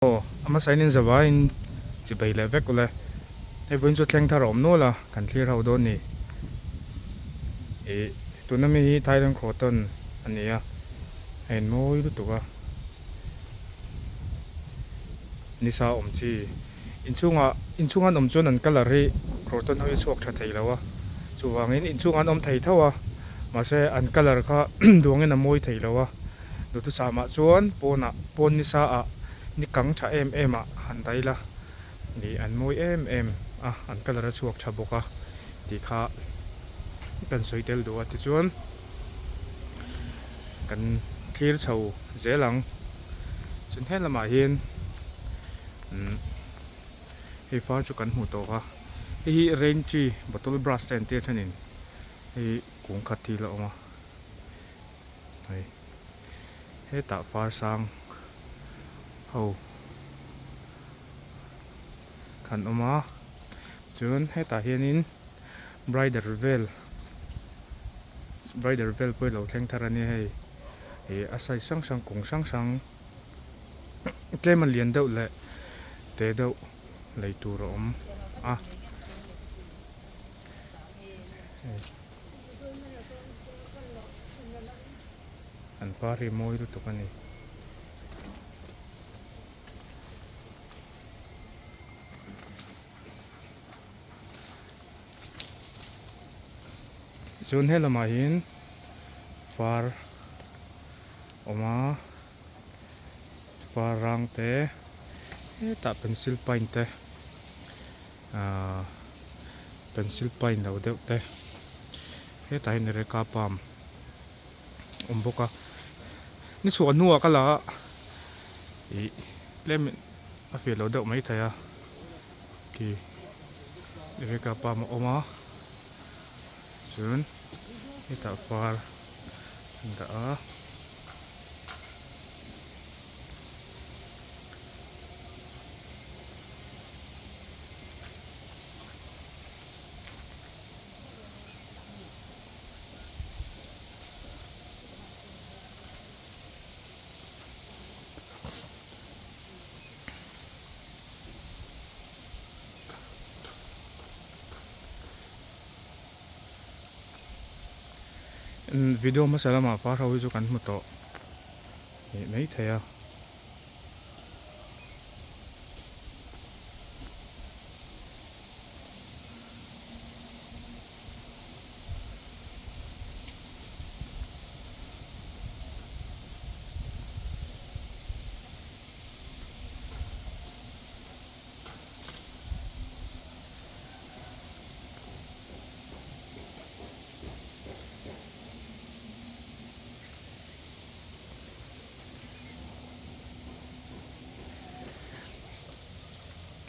ama sign in zawa in chi bai le vek ule he vun chu thleng thar om no la kan thlir ho do ni e tunami hi thailand khoton ania en moi lu tuwa nisa om chi inchunga om chon an color ri khoton hoi chuak tha thei lawa chuwangin inchunga om thei thawa ma se an color kha duangin a moi thei lawa du tu sama chuan pon nisa a ni kang tha em a han dai la ni an moi em an color a chuak tha boka ti kha kan soitel do ti chuan kan thlir chho zelang chun helama hian he far chu kan hmu to ka hi rain tree bottle brush ten te thanin hi kung khat thi la oma hei he ta far sang ho kan oma chun he ta hianin bridal vel poi lo thleng thar ani hei e asai sang kung sang tleman lian deuh le te deuh lei tur om a an pari moi ru to kani chun helama hin far oma far rang te ta pencil paint te pencil paint lo deuh te he ta hin re ka pam boka ni chu anu akala i lem a fe lo deuh mai thaya ki re ka pam oma chun he ta far da video mà sẽ làm phát hậu cho cắn một tổ mấy thầy à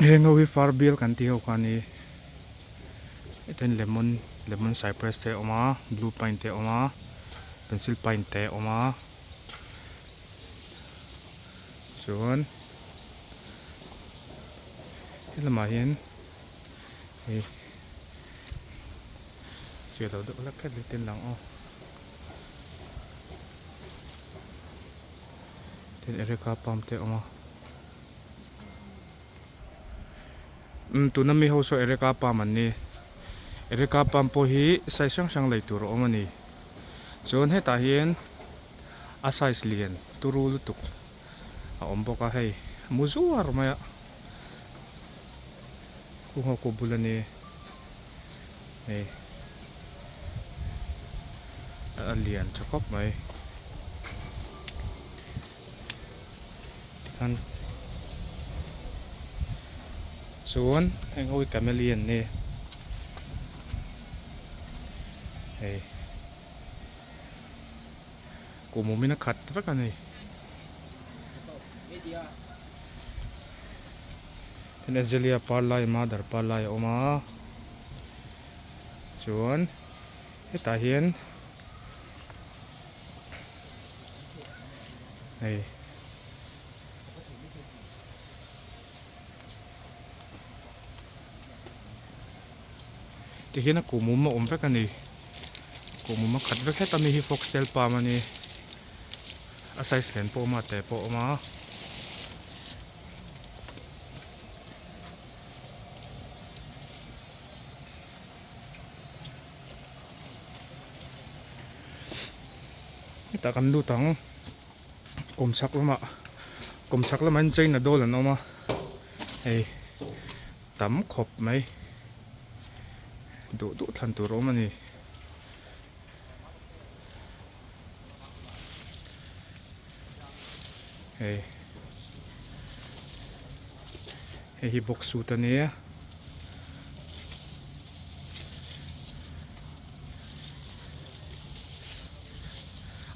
heng ho far bill kan ti ho khani iten lemon cypress te oma blue pine te oma pencil pine te oma chuan helama hian he che lo de la khat ten lang o ten ereka pam te oma tunami ho so ereka pam ani ereka pam po hi sai sang lei tur omani chon he ta hian a size lian turu lutuk a om boka hei muzuar maya ku ho ko bulani hei a lian chakop mai kan chuan heng hoi chameleon ni hei kumumina khat vek ani en azalea parlai mother parlai oma chuan heta hian hei ti hian kumuma om vek ani kumuma khat vek heta mi hi foxtail palm ani a size len po ma te po ma ta kan lu tang kum sak lama an chain na dol an oma hei tam khop mai du thlan tur awm ani hei hi box suit ani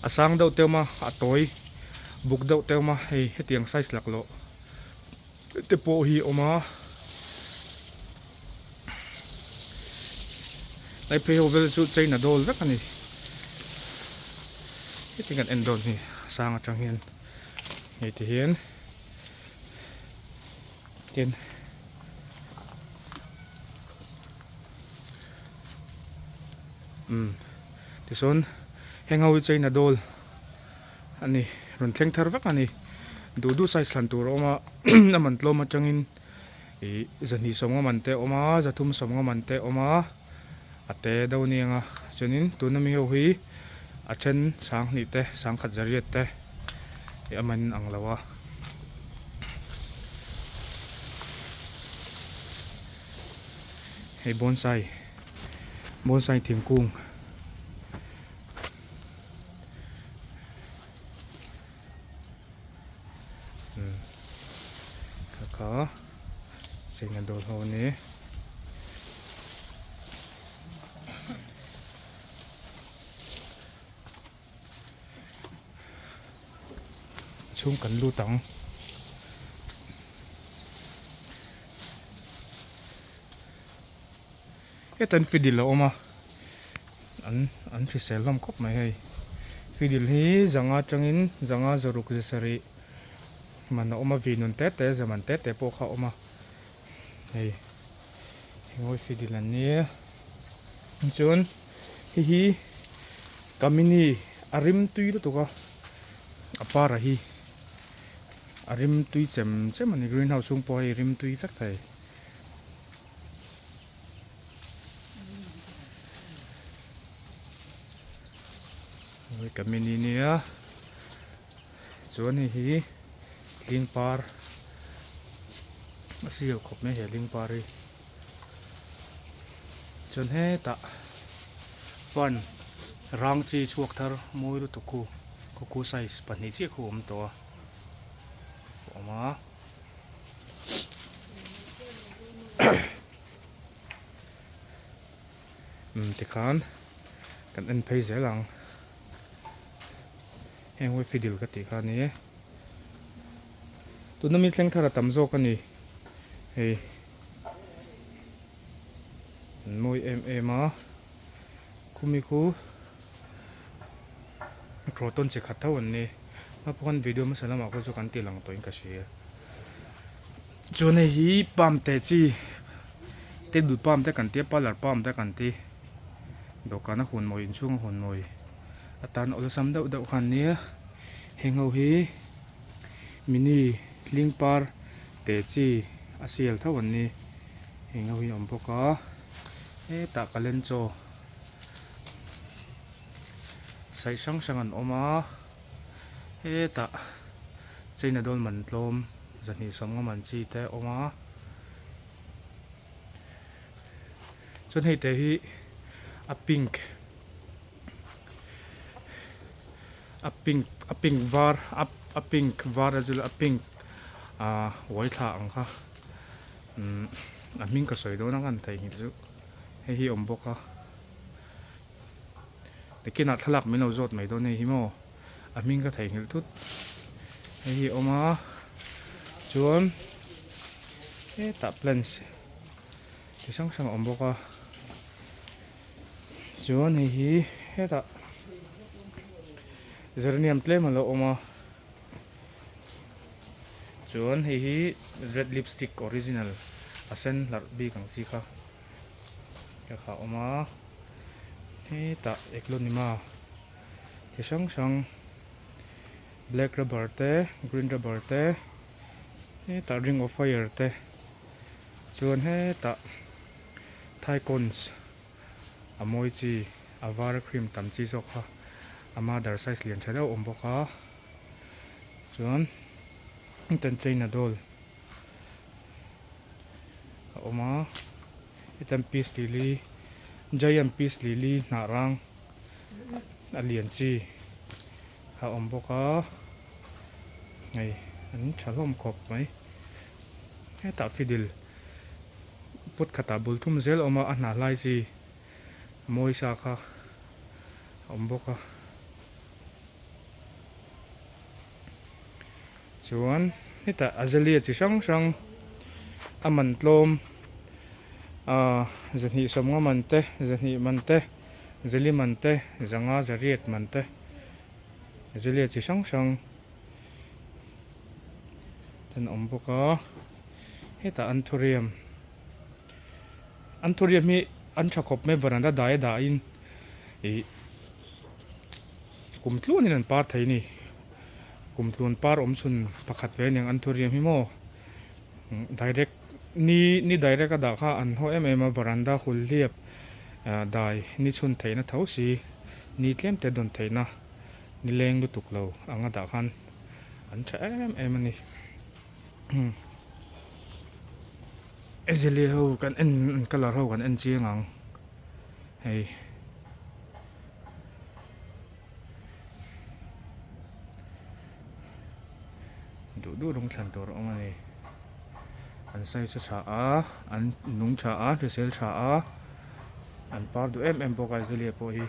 asang deuh teuma a toy buk deuh teuma hei hetiang size lak lo te po hi oma lai phei ho vel chu chain a dol vek ani heting an endon ni sang atang hian hei ti hian tin tison hengawi chain a dol ani ron thleng thar vek ani du size thlan tur oma naman tlom atangin i zani somnga mante oma zathum somnga mante oma ate do ni anga chunin tunami ho hi a then sang ni te sang khat zariat te aman ang lawa hei bonsai thingkung kha chain a dol ho ni chung kan lu tang tan fidil oma an fisel lam kop mai hei fidil hi zanga changin zanga zoruk zesari man oma vinun te zaman te po kha oma hei hoi fidil an ni chun hi kamini arim tui lo tuka apara hi arim tui chem ani greenhouse chung po hi rim tui vek thai hoi kamini nia chuan hi lingpar asial khop me he lingpar hi chun he ta fun rang chi chuak thar moi lu tuku kuku size pani chi khu om to oma tikhan kan en phei zelang heng we fidil ka tikha ni tunami thleng thara tam zo ka ni hei moi ma khumi khu proton che khatau an ni ma pon video ma salama ko chu kan ti lang toin ka sia chone hi pam te chi te du pam te kan te palar pam te kan ti dokana hun moi chung hun moi atan ol sam deuh khan ni hengau hi mini lingpar te chi asial thaw an ni hengau hi om boka ta kalen cho sai sang an oma ta chaina dol man tlom zani somnga man chi te oma chon hei te hi a pink var a pink var azul a pink wai tha ang kha a ming ka soi do na kan thai hi chu hi om boka lekina thalak mino zot mai do nei hi mo a ming ka thai hil thut hi oma chuan ta plants ti sang om boka chuan hi ta geranium tlem lo oma chuan hi red lipstick original asen lar bi kang chi kha kha oma ta eklonima ti sang black rubber te green rubber te ta ring of fire te chuan ta thai cones amoi chi avar cream tam chi zo kha ama dar size lian tha deuh awm bawk a chuan ten chaina dol a awm a hetan piece lili giant piece lili hnah rang a lian chi kha awm bawk a hei an tha hlawm khawp mai hetah fiddle pot khatah bul thum zel awm a a hnah hlai chi mawi sa kha awm bawk a chuan hetah azalea chi hrang hrang a man tlawm zahnih sawmnga man te zahnih man te zali man te zanga zariat man te azalea chi hrang hrang ten awm bawk a hetah anthurium hi an tha khawp mai veranda dah in kum tluan in an par thei ni kum tluan par awm chun pakhat ve niang anthurium hi maw direct ni direct a dah kha an ho em a veranda hul hliap dai ni chun theina tho si ni tlem te don theina ni leng lu tuk lo anga dah khan an tha em ani azalea ho kan en color ho kan en chiangang hei du rong thlan tur awm ani an sai cha tha a an nung tha a resel tha a an par du em bawk a azalea pawh hi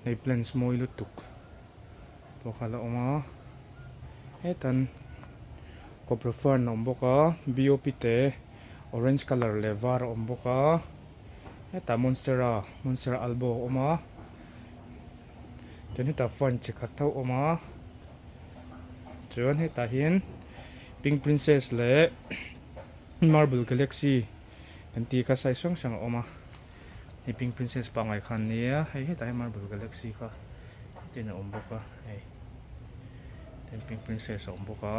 nei plants mawi lu tuk pawh kha la awm a hetan copra fern awm bawk a bop te orange color le var awm bawk a hetah monstera albo awm a chuan hetah fern chi khat tho awm a chuan hetah hian pink princess le marble galaxy kan ti kha sai hrang hrang awm a hei pink princess pangai khan nia hetah hi marble galaxy kha tin a awm bawk a hei ten pink princess a awm bawk a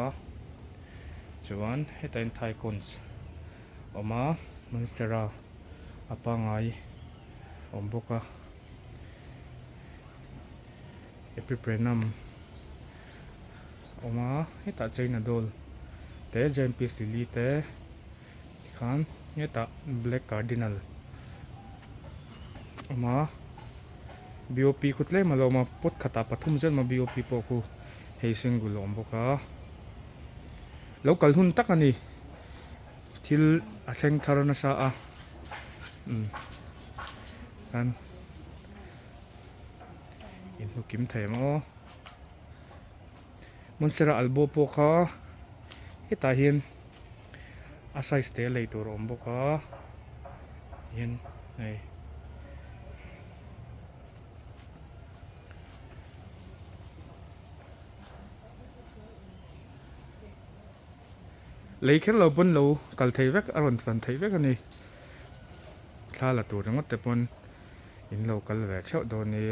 chuan hetah in thai cones awm a monstera a pangai awm bawk a epiprenum awm a hetah chaina dol te giant piece lili te khan hetah black cardinal awm a bop khutlem a lo awm a pot khatah pathum zel ma bop pawh khu hei single awm bawk a local hun tak ani thil a thleng thar na sa a kan in hukim thei maw monstera albo pawh kha hetah hian a size te lei tur awm bawk a hian hei lei khen lo pon lo kal thei vek a ron tlan thei vek ani thla la tur ngot te pon in lo kal ve theuh dawn ni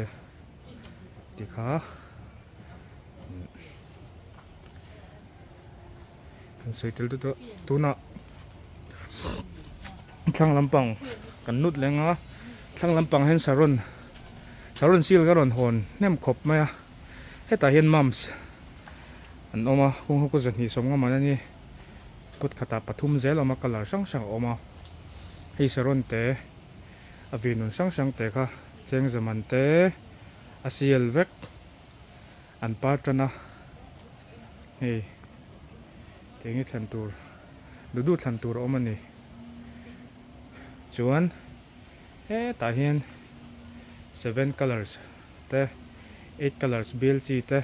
ti kha kan soitel tu tuna thlang lampang kan nut lenga thlang lampang hen saron sil ga ron hon nem khop mai a hetah hian mums an awma kung ho ko zahnih sawmnga man ani pot khatah pathum zel awma color hrang hrang awma hei saron te a vinun hrang hrang te kha cheng zaman te a sial vek an par tana hei tengi thlan tur du thlan tur awm ani chuan hetah hian 7 colors te 8 colors bel chi te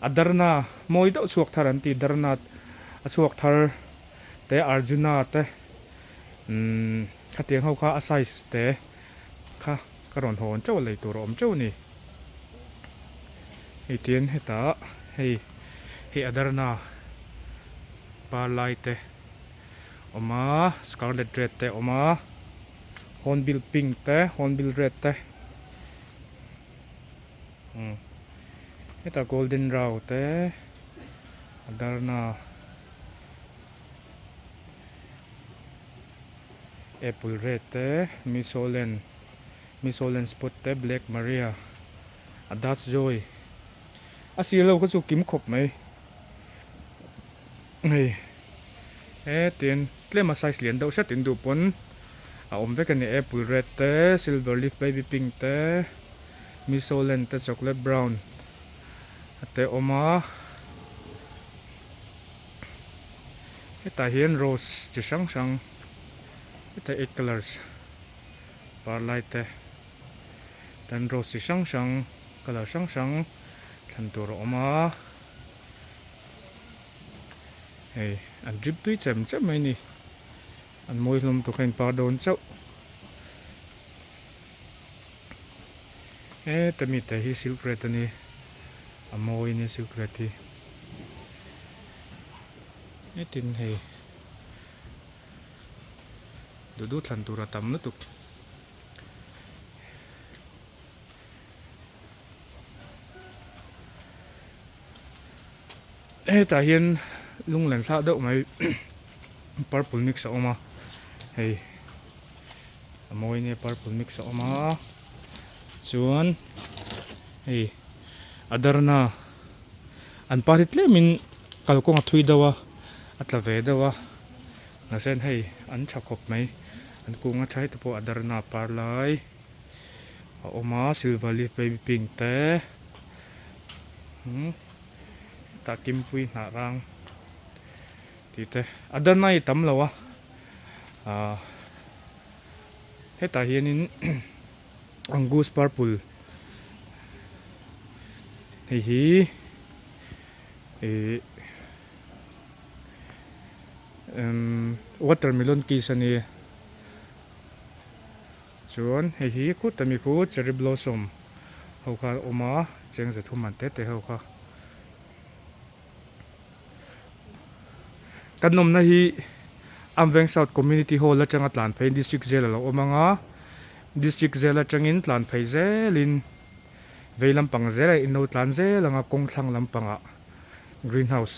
adarna mawi deuh chuak thar an ti darna a chuak thar te arjuna te khatiang ho kha a size te kha karon hon chaw lei tur awm chaw ni hei tian hetah hei adarna parlai te awma scarlet red te awma hornbill pink te hornbill red te hetah golden raw te adarna apple red te misolen spot te black maria adas joy asilo ko chu kim khop mai hei tin tlema size lian do sha tin du pon a om vek ani apple red te silver leaf baby pink te misolen te chocolate brown te oma heta hian rose chi sang sang heta 8 colors parlay te tan rose chi sang sang color sang sang than tur oma hei an drip tui chem chem mai ni an moi hlum tu khain pa don chau tami te hi silk red ani a moi ni silk red hi tin hei du thlan tur atam na tuk ta hian lung len thla deuh mai purple mix a oma hei a moi ni purple mix a oma chuan hei adarna an parit le min kalkong a thui dawa atla ve dawa na sen hei an thakop mai an kunga thai te po adarna parlay a oma silver leaf baby pink te ta kawngpui na rang ti te adarna I tam lawa heta hianin angus purple hei watermelon kiss ani chuan hei khu tami khu cherry blossom ho kha oma cheng ze thuman te ho kha kanom na hi veng south community hall la changa tlan pheiin district zela lo omanga district zela changin tlan phei zelin veilam pang zela inno tlan zelanga kongthlang lampanga greenhouse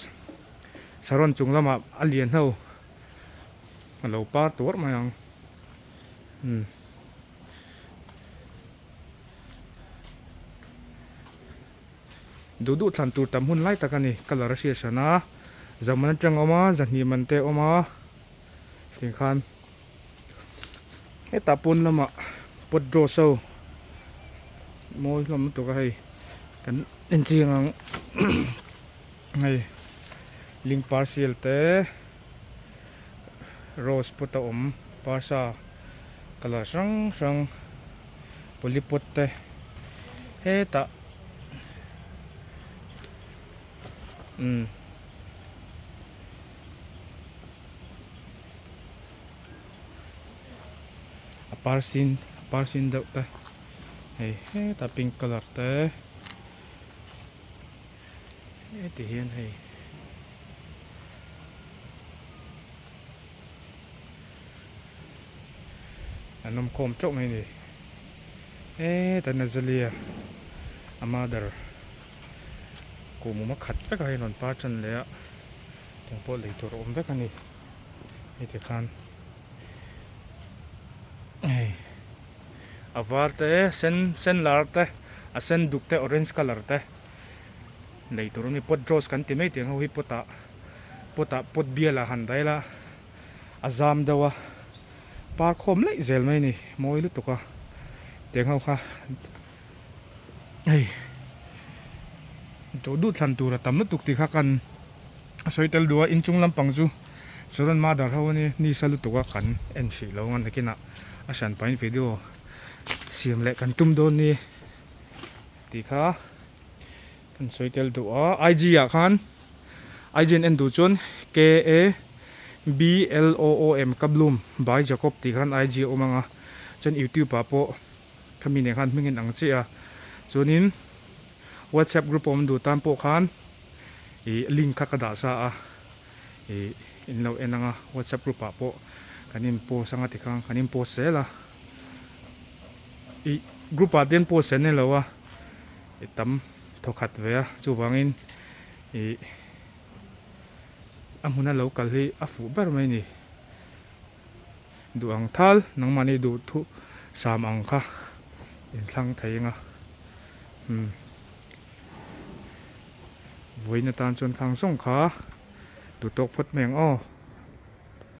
saron chunglama alian ho alo par tur mayang du thlan tur tam hun lai takani color sia sana zaman chang oma zahni mante oma tin khan heta pun lama pot draw so moi lam tu ka hei kan enchiang ngai link parcel te rose put om parsa color sang sang polipot te heta parsin deuh te hei ta pink color te ti hian hei anom khom chok mai ni ta nazalia amadar ko mu ma khat vek hai non pa chan le a tengpo lei tur om vek ani ti khan avar te sen lar te a sen duk te orange color te lei tur ni pot rose kan ti mai teng ho hi pot biala han daila azam dawa par khom lei zel mai ni moi lu tuka teng ho kha du thlan tur tam na tuk ti kha kan soitel duwa inchung lampang chu suran ma dar ho ni salu tuka kan en si lo ngan kina asan pain video siam le kan tum don ni ti kha kan soitel du a IG a khan IG en du chon KABLOOM kablum bai jacob ti khan IG omanga chen youtube pa po khami ne khan mingin ang chi a chunin whatsapp group om du tam po khan link kha ka da sa a in lo enanga whatsapp group pa po kanin po sanga ti khang kanin po sela group a den po sen ne lawa tam thokhat ve chu wangin amuna local hi afu ber mai ni ดูอังทัลนังมันนี่ดูทุสามอังค่ะอินทั้งไทยงะไว้ในตานชนทางส่งขาดูตกพดแมงอ้อ